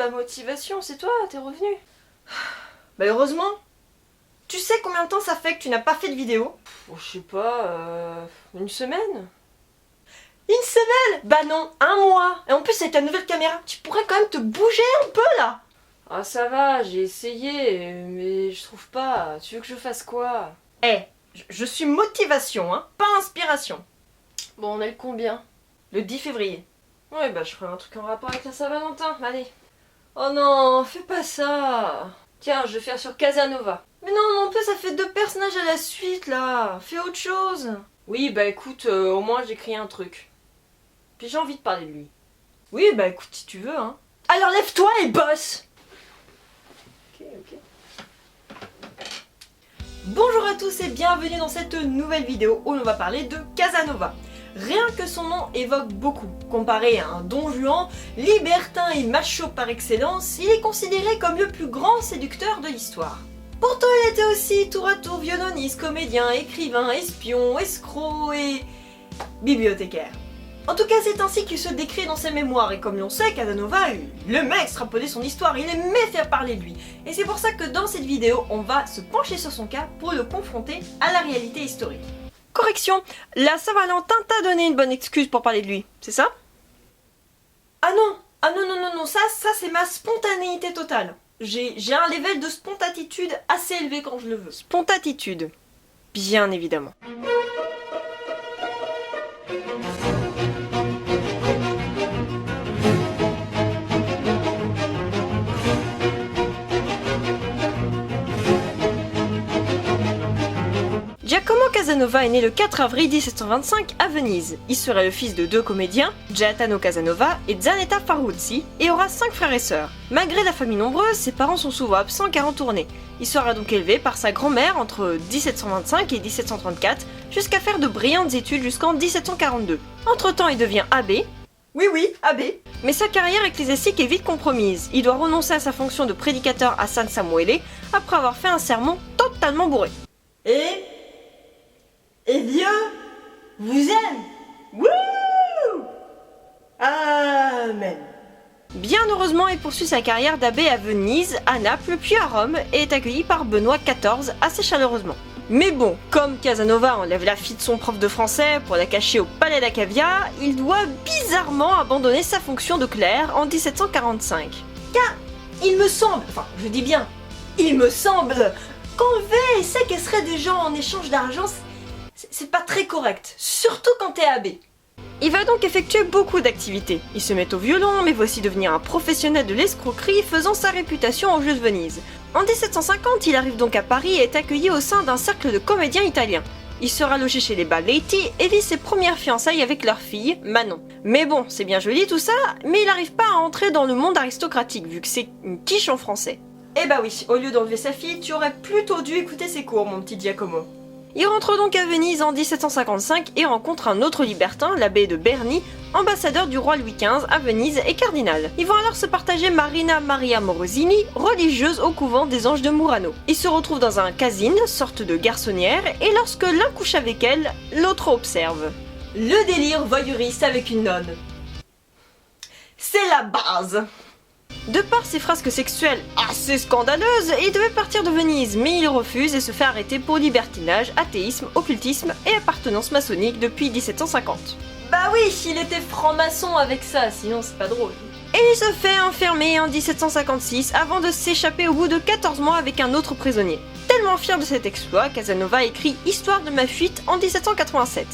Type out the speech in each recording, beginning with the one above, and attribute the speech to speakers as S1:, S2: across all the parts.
S1: la motivation, c'est toi, t'es revenu.
S2: Bah heureusement. Tu sais combien de temps ça fait que tu n'as pas fait de vidéo?
S1: Bon, je sais pas, une semaine?
S2: Une semaine? Bah non, un mois. Et en plus avec ta nouvelle caméra, tu pourrais quand même te bouger un peu là.
S1: Ah ça va, j'ai essayé, mais je trouve pas. Tu veux que je fasse quoi?
S2: Je suis motivation, hein, pas inspiration.
S1: Bon, on est le combien?
S2: Le 10 février.
S1: Ouais, bah je ferai un truc en rapport avec la Saint-Valentin, allez. Oh non, fais pas ça. Tiens, je vais faire sur Casanova.
S2: Mais non, en plus ça fait 2 personnages à la suite là. Fais autre chose.
S1: Oui, bah écoute, au moins j'écris un truc. Puis j'ai envie de parler de lui.
S2: Oui, bah écoute si tu veux, hein. Alors lève-toi et bosse.
S1: Ok.
S2: Bonjour à tous et bienvenue dans cette nouvelle vidéo où l'on va parler de Casanova. Rien que son nom évoque beaucoup. Comparé à un Don Juan, libertin et macho par excellence, il est considéré comme le plus grand séducteur de l'histoire. Pourtant il était aussi tour à tour violoniste, comédien, écrivain, espion, escroc et bibliothécaire. En tout cas, c'est ainsi qu'il se décrit dans ses mémoires, et comme l'on sait, Casanova, le mec extrapolait son histoire, il aimait faire parler de lui. Et c'est pour ça que dans cette vidéo, on va se pencher sur son cas pour le confronter à la réalité historique. Correction, la Saint-Valentin t'a donné une bonne excuse pour parler de lui, c'est ça? Ah non, ça c'est ma spontanéité totale. J'ai un level de spontatitude assez élevé quand je le veux. Spontatitude, bien évidemment. Giacomo Casanova est né le 4 avril 1725 à Venise. Il serait le fils de 2 comédiens, Gaetano Casanova et Zanetta Faruzzi, et aura 5 frères et sœurs. Malgré la famille nombreuse, ses parents sont souvent absents car en tournée. Il sera donc élevé par sa grand-mère entre 1725 et 1734, jusqu'à faire de brillantes études jusqu'en 1742. Entre-temps, il devient abbé. Oui, abbé. Mais sa carrière ecclésiastique est vite compromise. Il doit renoncer à sa fonction de prédicateur à San Samuele après avoir fait un sermon totalement bourré. Et Dieu vous aime. Wouh! Amen. Bien heureusement, il poursuit sa carrière d'abbé à Venise, à Naples, puis à Rome, et est accueilli par Benoît XIV assez chaleureusement. Mais bon, comme Casanova enlève la fille de son prof de français pour la cacher au palais d'Acavia, il doit bizarrement abandonner sa fonction de clerc en 1745. Car il me semble, enfin je dis bien, il me semble qu'enlever et séquestrer des gens en échange d'argent, c'est pas très correct, surtout quand t'es abbé. Il va donc effectuer beaucoup d'activités. Il se met au violon, mais va aussi devenir un professionnel de l'escroquerie, faisant sa réputation aux Jeux de Venise. En 1750, il arrive donc à Paris et est accueilli au sein d'un cercle de comédiens italiens. Il sera logé chez les Balletti et vit ses premières fiançailles avec leur fille, Manon. Mais bon, c'est bien joli tout ça, mais il n'arrive pas à entrer dans le monde aristocratique, vu que c'est une quiche en français. Eh bah oui, au lieu d'enlever sa fille, tu aurais plutôt dû écouter ses cours, mon petit Giacomo. Il rentre donc à Venise en 1755 et rencontre un autre libertin, l'abbé de Berni, ambassadeur du roi Louis XV à Venise et cardinal. Ils vont alors se partager Marina Maria Morosini, religieuse au couvent des Anges de Murano. Ils se retrouvent dans un casine, sorte de garçonnière, et lorsque l'un couche avec elle, l'autre observe. Le délire voyeuriste avec une nonne. C'est la base. De par ses frasques sexuelles assez scandaleuses, il devait partir de Venise, mais il refuse et se fait arrêter pour libertinage, athéisme, occultisme et appartenance maçonnique depuis 1750. Bah oui, il était franc-maçon avec ça, sinon c'est pas drôle. Et il se fait enfermer en 1756 avant de s'échapper au bout de 14 mois avec un autre prisonnier. Tellement fier de cet exploit, Casanova écrit Histoire de ma fuite en 1787.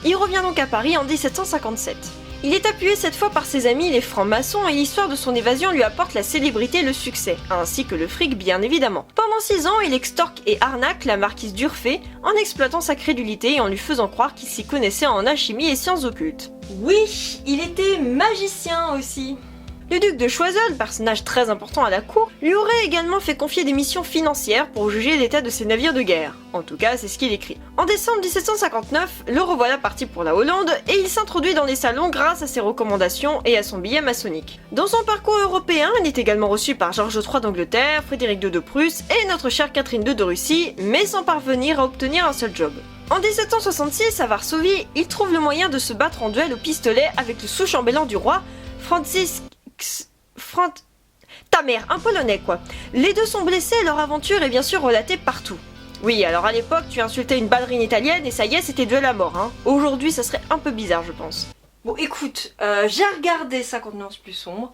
S2: Il revient donc à Paris en 1757. Il est appuyé cette fois par ses amis les francs-maçons et l'histoire de son évasion lui apporte la célébrité et le succès, ainsi que le fric bien évidemment. Pendant 6 ans, il extorque et arnaque la marquise d'Urfé en exploitant sa crédulité et en lui faisant croire qu'il s'y connaissait en alchimie et sciences occultes. Oui, il était magicien aussi. Le duc de Choiseul, personnage très important à la cour, lui aurait également fait confier des missions financières pour juger l'état de ses navires de guerre. En tout cas, c'est ce qu'il écrit. En décembre 1759, le revoilà parti pour la Hollande et il s'introduit dans les salons grâce à ses recommandations et à son billet maçonnique. Dans son parcours européen, il est également reçu par Georges III d'Angleterre, Frédéric II de Prusse et notre chère Catherine II de Russie, mais sans parvenir à obtenir un seul job. En 1766, à Varsovie, il trouve le moyen de se battre en duel au pistolet avec le sous-chambellan du roi, Ta mère, un Polonais quoi. Les deux sont blessés et leur aventure est bien sûr relatée partout. Oui, alors à l'époque, tu insultais une ballerine italienne et ça y est, c'était de la mort, hein. Aujourd'hui, ça serait un peu bizarre, je pense. Bon, écoute, j'ai regardé 50 nuances plus sombres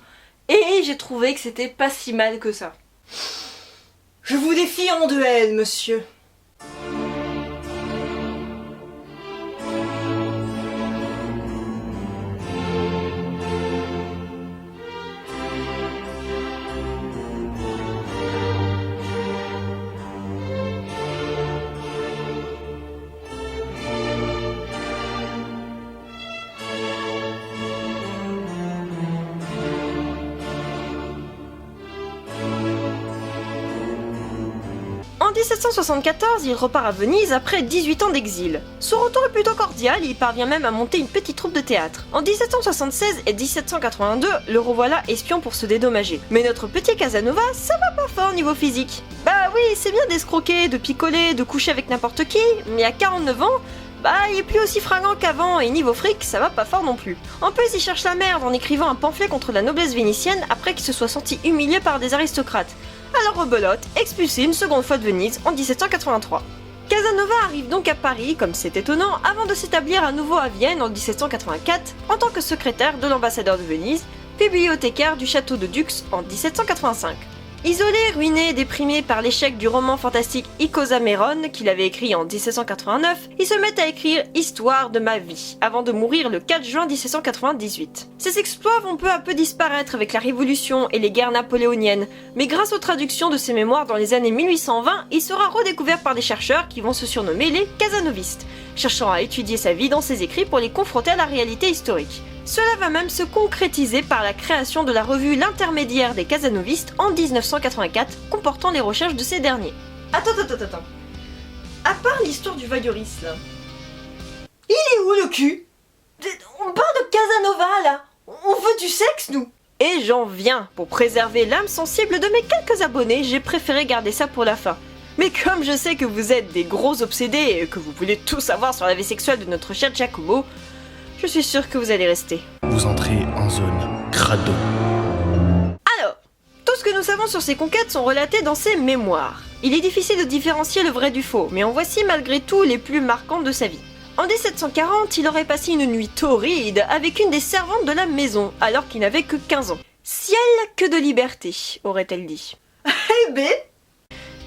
S2: et j'ai trouvé que c'était pas si mal que ça. Je vous défie en duel, monsieur. En 1774, il repart à Venise après 18 ans d'exil. Son retour est plutôt cordial et il parvient même à monter une petite troupe de théâtre. En 1776 et 1782, le revoilà espion pour se dédommager. Mais notre petit Casanova, ça va pas fort niveau physique. Bah oui, c'est bien d'escroquer, de picoler, de coucher avec n'importe qui, mais à 49 ans, il est plus aussi fringant qu'avant et niveau fric, ça va pas fort non plus. En plus, il cherche la merde en écrivant un pamphlet contre la noblesse vénitienne après qu'il se soit senti humilié par des aristocrates. Alors rebelote, expulsé une seconde fois de Venise en 1783. Casanova arrive donc à Paris, comme c'est étonnant, avant de s'établir à nouveau à Vienne en 1784 en tant que secrétaire de l'ambassadeur de Venise, puis bibliothécaire du château de Dux en 1785. Isolé, ruiné et déprimé par l'échec du roman fantastique Icosaméron qu'il avait écrit en 1789, il se met à écrire Histoire de ma vie, avant de mourir le 4 juin 1798. Ses exploits vont peu à peu disparaître avec la Révolution et les guerres napoléoniennes, mais grâce aux traductions de ses mémoires dans les années 1820, il sera redécouvert par des chercheurs qui vont se surnommer les Casanovistes, cherchant à étudier sa vie dans ses écrits pour les confronter à la réalité historique. Cela va même se concrétiser par la création de la revue L'Intermédiaire des Casanovistes en 1984, comportant les recherches de ces derniers. Attends. À part l'histoire du voyeuriste, là, il est où le cul? On parle de Casanova, là. On veut du sexe, nous. Et j'en viens. Pour préserver l'âme sensible de mes quelques abonnés, j'ai préféré garder ça pour la fin. Mais comme je sais que vous êtes des gros obsédés et que vous voulez tout savoir sur la vie sexuelle de notre cher Giacomo, je suis sûre que vous allez rester.
S3: Vous entrez en zone crado.
S2: Alors, tout ce que nous savons sur ses conquêtes sont relatés dans ses mémoires. Il est difficile de différencier le vrai du faux, mais en voici malgré tout les plus marquantes de sa vie. En 1740, il aurait passé une nuit torride avec une des servantes de la maison, alors qu'il n'avait que 15 ans. Ciel que de liberté, aurait-elle dit. Eh ben,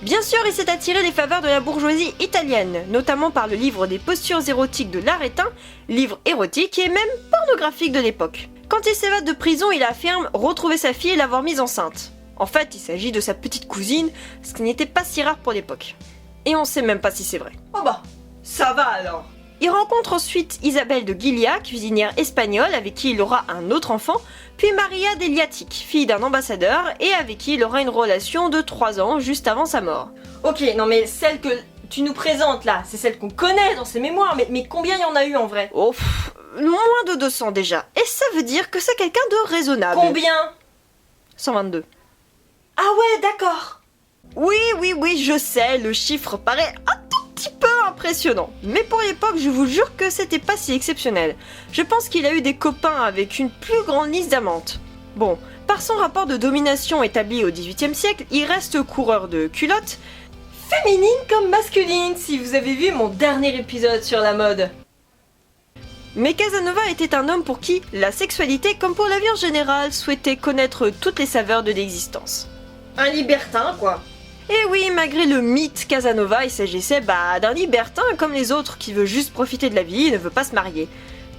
S2: bien sûr, il s'est attiré les faveurs de la bourgeoisie italienne, notamment par le livre des postures érotiques de l'Arétin, livre érotique et même pornographique de l'époque. Quand il s'évade de prison, il affirme retrouver sa fille et l'avoir mise enceinte. En fait, il s'agit de sa petite cousine, ce qui n'était pas si rare pour l'époque. Et on sait même pas si c'est vrai. Oh bah, ça va alors. Il rencontre ensuite Isabelle de Gilia, cuisinière espagnole avec qui il aura un autre enfant, puis Maria d'Eliatic, fille d'un ambassadeur et avec qui il aura une relation de 3 ans juste avant sa mort. Ok, non mais celle que tu nous présentes là, c'est celle qu'on connaît dans ses mémoires, mais combien il y en a eu en vrai? Oh, moins de 200 déjà, et ça veut dire que c'est quelqu'un de raisonnable. Combien? 122. Ah ouais, d'accord. Oui, je sais, le chiffre paraît un tout petit peu impressionnant. Mais pour l'époque, je vous jure que c'était pas si exceptionnel. Je pense qu'il a eu des copains avec une plus grande liste d'amantes. Bon, par son rapport de domination établi au XVIIIe siècle, il reste coureur de culottes, féminine comme masculine, si vous avez vu mon dernier épisode sur la mode. Mais Casanova était un homme pour qui la sexualité, comme pour la vie en général, souhaitait connaître toutes les saveurs de l'existence. Un libertin, quoi. Et oui, malgré le mythe Casanova, il s'agissait d'un libertin comme les autres qui veut juste profiter de la vie et ne veut pas se marier.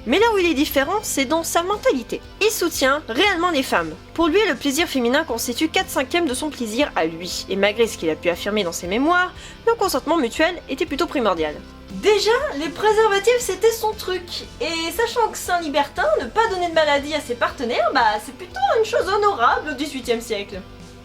S2: Mais là où il est différent, c'est dans sa mentalité. Il soutient réellement les femmes. Pour lui, le plaisir féminin constitue 4/5 de son plaisir à lui. Et malgré ce qu'il a pu affirmer dans ses mémoires, le consentement mutuel était plutôt primordial. Déjà, les préservatifs c'était son truc. Et sachant que c'est un libertin, ne pas donner de maladie à ses partenaires, c'est plutôt une chose honorable au XVIIIe siècle.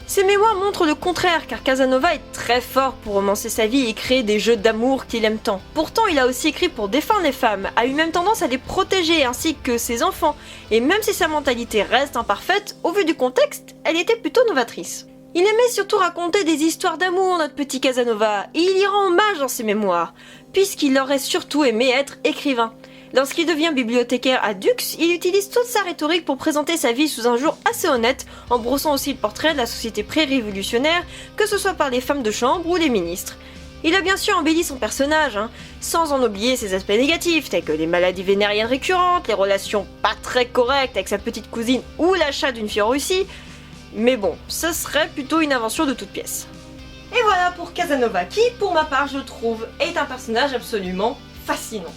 S2: Ses mémoires montrent le contraire, car Casanova est très fort pour romancer sa vie et créer des jeux d'amour qu'il aime tant. Pourtant, il a aussi écrit pour défendre les femmes, a eu même tendance à les protéger ainsi que ses enfants, et même si sa mentalité reste imparfaite, au vu du contexte, elle était plutôt novatrice. Il aimait surtout raconter des histoires d'amour, notre petit Casanova, et il y rend hommage dans ses mémoires, puisqu'il aurait surtout aimé être écrivain. Lorsqu'il devient bibliothécaire à Dux, il utilise toute sa rhétorique pour présenter sa vie sous un jour assez honnête, en brossant aussi le portrait de la société pré-révolutionnaire, que ce soit par les femmes de chambre ou les ministres. Il a bien sûr embelli son personnage, sans en oublier ses aspects négatifs, tels que les maladies vénériennes récurrentes, les relations pas très correctes avec sa petite cousine ou l'achat d'une fille en Russie, mais bon, ce serait plutôt une invention de toute pièce. Et voilà pour Casanova, qui, pour ma part, je trouve, est un personnage absolument fascinant.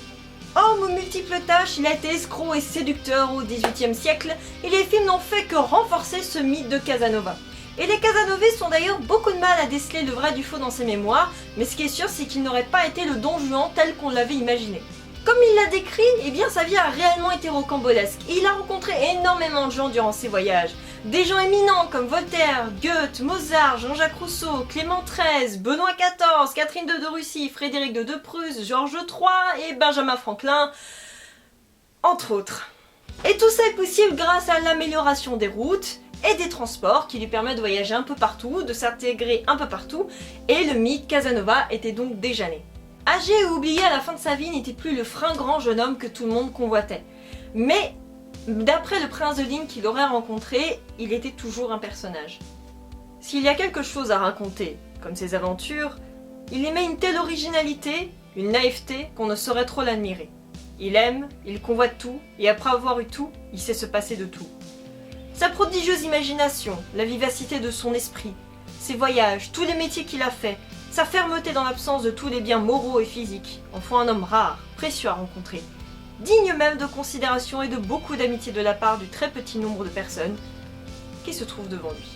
S2: Homme aux multiples tâches, il a été escroc et séducteur au XVIIIe siècle, et les films n'ont fait que renforcer ce mythe de Casanova. Et les Casanovistes ont d'ailleurs beaucoup de mal à déceler le vrai du faux dans ses mémoires, mais ce qui est sûr, c'est qu'il n'aurait pas été le Don Juan tel qu'on l'avait imaginé. Comme il l'a décrit, eh bien sa vie a réellement été rocambolesque, et il a rencontré énormément de gens durant ses voyages. Des gens éminents comme Voltaire, Goethe, Mozart, Jean-Jacques Rousseau, Clément XIII, Benoît XIV, Catherine II de Russie, Frédéric II de Prusse, Georges III et Benjamin Franklin, entre autres. Et tout ça est possible grâce à l'amélioration des routes et des transports qui lui permettent de voyager un peu partout, de s'intégrer un peu partout, et le mythe Casanova était donc déjà né. Âgé et oublié à la fin de sa vie, n'était plus le fringant jeune homme que tout le monde convoitait. Mais d'après le prince de Ligne qu'il aurait rencontré, il était toujours un personnage. S'il y a quelque chose à raconter, comme ses aventures, il aimait une telle originalité, une naïveté qu'on ne saurait trop l'admirer. Il aime, il convoite tout, et après avoir eu tout, il sait se passer de tout. Sa prodigieuse imagination, la vivacité de son esprit, ses voyages, tous les métiers qu'il a faits, sa fermeté dans l'absence de tous les biens moraux et physiques, en font un homme rare, précieux à rencontrer, digne même de considération et de beaucoup d'amitié de la part du très petit nombre de personnes qui se trouvent devant lui.